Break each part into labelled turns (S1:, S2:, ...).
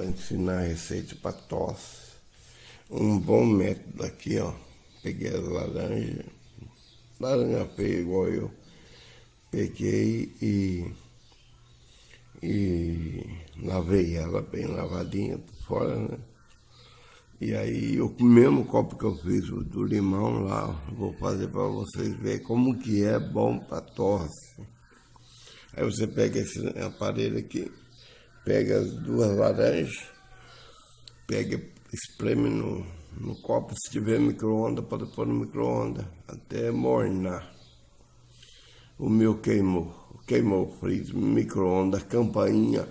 S1: a ensinar receita para tosse. Um bom método aqui, ó. Peguei as laranjas, laranja feia igual eu. Peguei e lavei ela bem lavadinha por fora, né? E aí o mesmo copo que eu fiz do limão lá, vou fazer para vocês verem como que é bom para tosse. Aí você pega esse aparelho aqui, pega as duas laranjas, pega, espreme no copo, se tiver micro-ondas, pode pôr no micro-ondas, até mornar. O meu queimou frito, micro-ondas, campainha,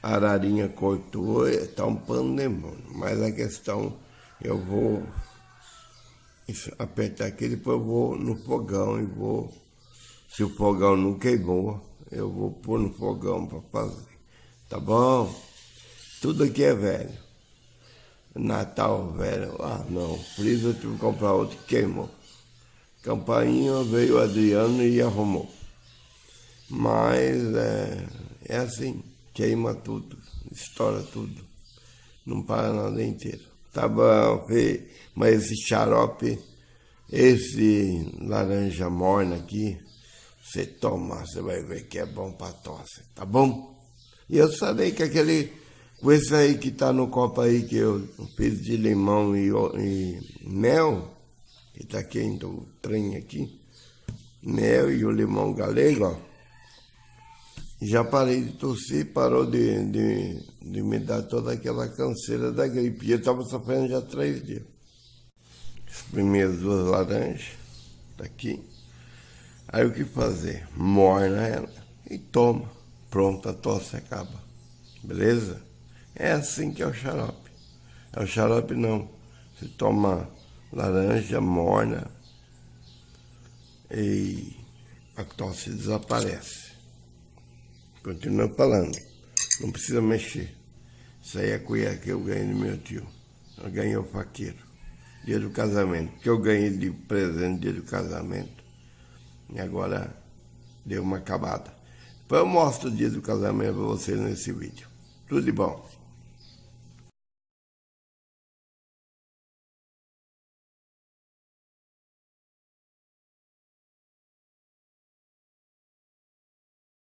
S1: a ararinha cortou, tá um pano demônio. Mas a questão, eu vou apertar aqui, depois eu vou no fogão e vou, se o fogão não queimou, eu vou pôr no fogão para fazer, tá bom? Tudo aqui é velho. Natal velho, não, freezer eu tive que comprar outro que queimou. Campainha veio o Adriano e arrumou. Mas é assim, queima tudo, estoura tudo, não para nada inteiro. Tá bom, mas esse xarope, esse laranja morna aqui, você toma, você vai ver que é bom para tosse, tá bom? E eu falei que com esse aí que tá no copo aí, que eu fiz de limão e mel, que tá quente o trem aqui, mel e o limão galego, ó. Já parei de tossir, parou de me dar toda aquela canseira da gripe. E eu estava sofrendo já 3 dias. Espremi as duas laranjas, tá aqui. Aí o que fazer? Morna ela e toma. Pronto, a tosse acaba. Beleza? É assim que é o xarope. É o xarope não. Você toma laranja, morna e a tosse desaparece. Continua falando, não precisa mexer. Isso aí é a colher que eu ganhei do meu tio. Eu ganhei o faqueiro, dia do casamento. Que eu ganhei de presente dia do casamento. E agora deu uma acabada. Depois eu mostro o dia do casamento para vocês nesse vídeo. Tudo de bom.